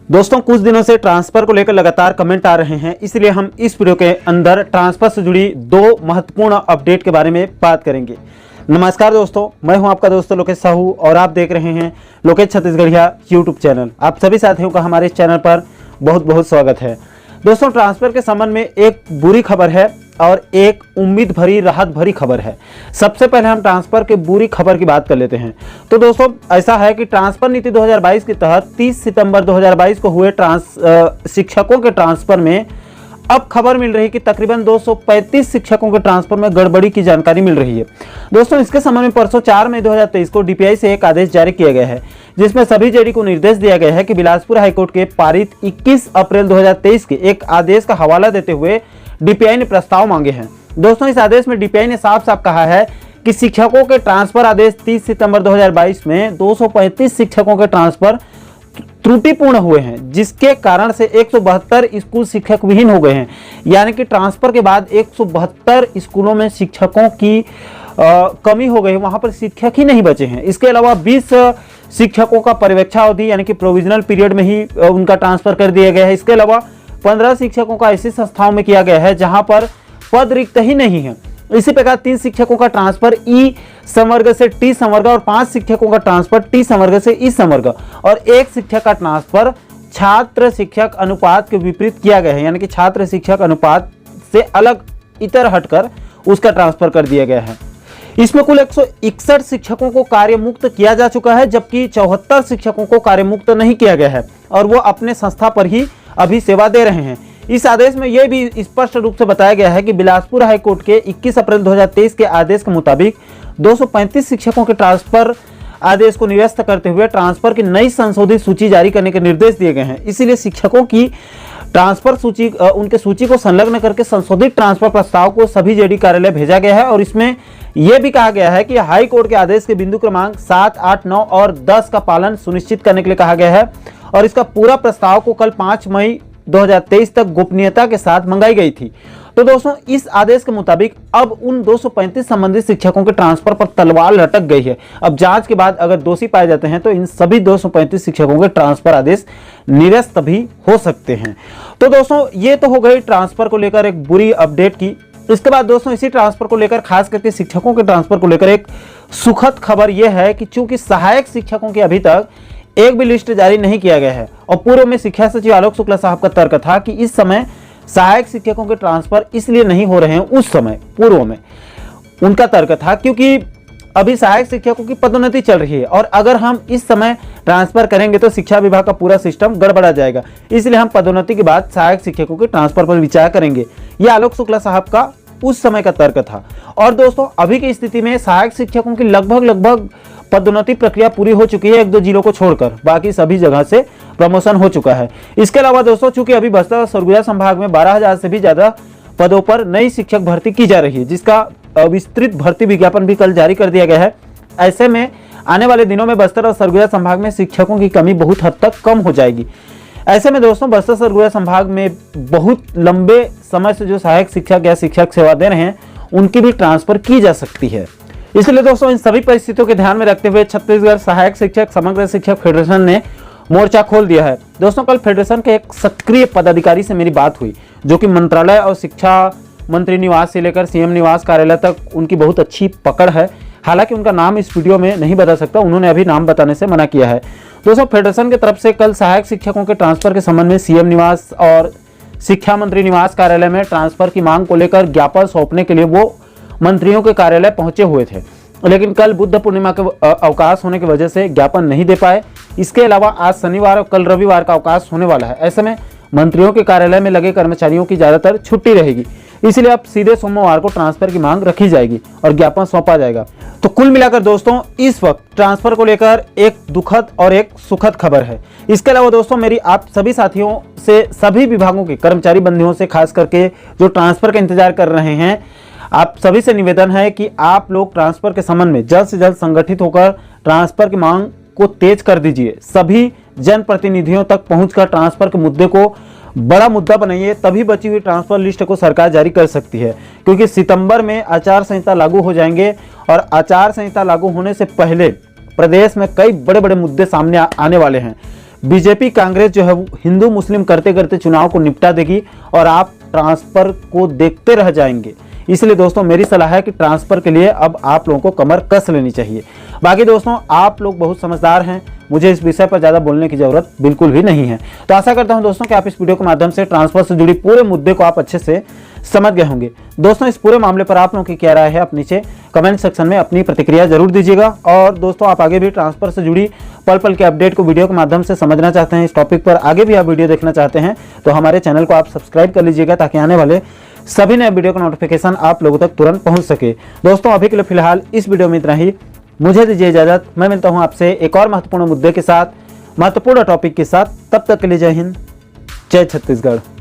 दोस्तों कुछ दिनों से ट्रांसफर को लेकर लगातार कमेंट आ रहे हैं, इसलिए हम इस वीडियो के अंदर ट्रांसफर से जुड़ी दो महत्वपूर्ण अपडेट के बारे में बात करेंगे। नमस्कार दोस्तों, मैं हूं आपका दोस्त लोकेश साहू और आप देख रहे हैं लोकेश छत्तीसगढ़िया यूट्यूब चैनल। आप सभी साथियों का हमारे चैनल पर बहुत बहुत स्वागत है। दोस्तों ट्रांसफर के संबंध में एक बुरी खबर है और एक उम्मीद भरी राहत भरी खबर है। सबसे पहले हम ट्रांसफर के बुरी खबर की बात कर लेते हैं। तो दोस्तों ऐसा है कि ट्रांसफर नीति 2022 के तहत 30 सितंबर 2022 को हुए शिक्षकों के ट्रांसफर में अब खबर मिल रही है कि तकरीबन 235 शिक्षकों के ट्रांसफर में गड़बड़ी की जानकारी मिल रही है। दोस्तों इसके संबंध में परसों 4 मई 2023 को डीपीआई से एक आदेश जारी किया गया है, जिसमें सभी जेडी को निर्देश दिया गया है कि बिलासपुर हाईकोर्ट के पारित 21 अप्रैल 2023 के एक आदेश का हवाला देते हुए डीपीआई ने प्रस्ताव मांगे हैं। दोस्तों इस आदेश में डीपीआई ने साफ साफ कहा है कि शिक्षकों के ट्रांसफर आदेश 30 सितंबर 2022 में 235 शिक्षकों के ट्रांसफर त्रुटिपूर्ण हुए हैं, जिसके कारण से 172 स्कूल शिक्षक विहीन हो गए हैं। यानी कि ट्रांसफर के बाद 172 स्कूलों में शिक्षकों की कमी हो गई, वहां पर शिक्षक ही नहीं बचे हैं। इसके अलावा 20 शिक्षकों का पर्यवेक्षावधि यानी कि प्रोविजनल पीरियड में ही उनका ट्रांसफर कर दिया गया है। इसके अलावा 15 शिक्षकों का ऐसी संस्थाओं में किया गया है जहां पर पद रिक्त ही नहीं है। इसी प्रकार 3 शिक्षकों का ट्रांसफर ई संवर्ग से टी संवर्ग और 5 शिक्षकों का ट्रांसफर टी संवर्ग से ई संवर्ग और 1 शिक्षक का ट्रांसफर छात्र शिक्षक अनुपात के विपरीत किया गया है। यानी कि छात्र शिक्षक अनुपात से अलग इतर हटकर उसका ट्रांसफर कर दिया गया है। इसमें कुल 161 शिक्षकों को कार्यमुक्त किया जा चुका है, जबकि 74 शिक्षकों को कार्यमुक्त नहीं किया गया है और वो अपने संस्था पर ही अभी सेवा दे रहे हैं। इस आदेश में यह भी स्पष्ट रूप से बताया गया है कि बिलासपुर हाईकोर्ट के 21 अप्रैल 2023 के आदेश के मुताबिक 235 शिक्षकों के ट्रांसफर आदेश को निरस्त करते हुए ट्रांसफर की नई संशोधित सूची जारी करने के निर्देश दिए गए हैं। इसीलिए शिक्षकों की ट्रांसफर सूची उनके सूची को संलग्न करके संशोधित ट्रांसफर प्रस्ताव को सभी जेडी कार्यालय भेजा गया है और इसमें यह भी कहा गया है कि हाई कोर्ट के आदेश के बिंदु क्रमांक 7, 8, 9 और 10 का पालन सुनिश्चित करने के लिए कहा गया है और इसका पूरा प्रस्ताव को कल 5 मई 2023 तक गोपनीयता के साथ मंगाई गई थी। तो दोस्तों इस आदेश के मुताबिक अब उन 235 संबंधित शिक्षकों के ट्रांसफर पर तलवार लटक गई है। अब जांच के बाद अगर दोषी पाए जाते हैं तो इन सभी 235 शिक्षकों के ट्रांसफर आदेश निरस्त भी हो सकते हैं। तो दोस्तों ये तो हो गई ट्रांसफर को लेकर एक बुरी अपडेट की। इसके बाद दोस्तों इसी ट्रांसफर को लेकर खास करके शिक्षकों के ट्रांसफर को लेकर एक सुखद खबर यह है कि चूंकि सहायक शिक्षकों की अभी तक एक भी लिस्ट जारी नहीं किया गया है और पूर्व में शिक्षा सचिव आलोक शुक्ला साहब का तर्क था कि इस समय सहायक शिक्षकों के ट्रांसफर इसलिए नहीं हो रहे हैं, उस समय पूर्व में उनका तर्क था क्योंकि अभी सहायक शिक्षकों की पदोन्नति चल रही है और अगर हम इस समय ट्रांसफर करेंगे तो शिक्षा विभाग का पूरा सिस्टम गड़बड़ा जाएगा, इसलिए हम पदोन्नति के बाद सहायक शिक्षकों के ट्रांसफर पर विचार करेंगे। यह आलोक शुक्ला साहब का उस समय का तर्क था। और दोस्तों अभी की स्थिति में सहायक शिक्षकों की लगभग पदोन्नति प्रक्रिया पूरी हो चुकी है, 1-2 जिलों को छोड़कर, बाकी सभी जगह से प्रमोशन हो चुका है। इसके अलावा दोस्तों चूंकि अभी बस्तर और सरगुजा संभाग में 12,000 से भी ज्यादा पदों पर नई शिक्षक भर्ती की जा रही है, जिसका विस्तृत भर्ती विज्ञापन भी कल जारी कर दिया गया है। ऐसे में आने वाले दिनों में बस्तर और सरगुजा संभाग में शिक्षकों की कमी बहुत हद तक कम हो जाएगी। ऐसे में दोस्तों बस्तर सरगुजा संभाग में बहुत लंबे समय से जो सहायक शिक्षक या शिक्षक सेवा दे रहे हैं उनकी भी ट्रांसफर की जा सकती है। इसलिए दोस्तों इन सभी परिस्थितियों के ध्यान में रखते हुए छत्तीसगढ़ सहायक शिक्षक समग्र शिक्षक फेडरेशन ने मोर्चा खोल दिया है। दोस्तों कल फेडरेशन के एक सक्रिय पदाधिकारी से मेरी बात हुई, जो कि मंत्रालय और शिक्षा मंत्री निवास से लेकर सीएम निवास कार्यालय तक उनकी बहुत अच्छी पकड़ है। हालांकि उनका नाम इस वीडियो में नहीं बता सकता, उन्होंने अभी नाम बताने से मना किया है। दोस्तों फेडरेशन की तरफ से कल सहायक शिक्षकों के ट्रांसफर के संबंध में सीएम निवास और शिक्षा मंत्री निवास कार्यालय में ट्रांसफर की मांग को लेकर ज्ञापन सौंपने के लिए वो मंत्रियों के कार्यालय पहुंचे हुए थे, लेकिन कल बुद्ध पूर्णिमा के अवकाश होने की वजह से ज्ञापन नहीं दे पाए। इसके अलावा आज शनिवार और कल रविवार का अवकाश होने वाला है। ऐसे में मंत्रियों के कार्यालय में लगे कर्मचारियों की ज्यादातर छुट्टी रहेगी, इसलिए अब सीधे सोमवार को ट्रांसफर की मांग रखी जाएगी और ज्ञापन सौंपा जाएगा। तो कुल मिलाकर दोस्तों इस वक्त ट्रांसफर को लेकर एक दुखद और एक सुखद खबर है। इसके अलावा दोस्तों मेरी आप सभी साथियों से, सभी विभागों के कर्मचारी बंधुओं से, खास करके जो ट्रांसफर का इंतजार कर रहे हैं, आप सभी से निवेदन है कि आप लोग ट्रांसफर के संबंध में जल्द से जल्द संगठित होकर ट्रांसफर की मांग को तेज कर दीजिए। सभी जनप्रतिनिधियों तक पहुंचकर ट्रांसफर के मुद्दे को बड़ा मुद्दा बनाइए, तभी बची हुई ट्रांसफर लिस्ट को सरकार जारी कर सकती है, क्योंकि सितंबर में आचार संहिता लागू हो जाएंगे और आचार संहिता लागू होने से पहले प्रदेश में कई बड़े बड़े मुद्दे सामने आने वाले हैं। बीजेपी कांग्रेस जो है वो हिंदू मुस्लिम करते करते चुनाव को निपटा देगी और आप ट्रांसफर को देखते रह जाएंगे। इसलिए दोस्तों मेरी सलाह है कि ट्रांसफर के लिए अब आप लोगों को कमर कस लेनी चाहिए। बाकी दोस्तों आप लोग बहुत समझदार हैं, मुझे इस विषय पर ज़्यादा बोलने की ज़रूरत बिल्कुल भी नहीं है। तो आशा करता हूं दोस्तों कि आप इस वीडियो के माध्यम से ट्रांसफर से जुड़ी पूरे मुद्दे को आप अच्छे से समझ गए होंगे। दोस्तों इस पूरे मामले पर आप लोगों की क्या राय है, आप नीचे कमेंट सेक्शन में अपनी प्रतिक्रिया जरूर दीजिएगा। और दोस्तों आप आगे भी ट्रांसफर से जुड़ी पल पल के अपडेट को वीडियो के माध्यम से समझना चाहते हैं, इस टॉपिक पर आगे भी आप वीडियो देखना चाहते हैं तो हमारे चैनल को आप सब्सक्राइब कर लीजिएगा, ताकि आने वाले सभी नए वीडियो का नोटिफिकेशन आप लोगों तक तुरंत पहुंच सके। दोस्तों अभी के लिए फिलहाल इस वीडियो में इतना ही, मुझे दीजिए इजाजत। मैं मिलता हूं आपसे एक और महत्वपूर्ण मुद्दे के साथ, महत्वपूर्ण टॉपिक के साथ। तब तक के लिए जय हिंद, जय छत्तीसगढ़।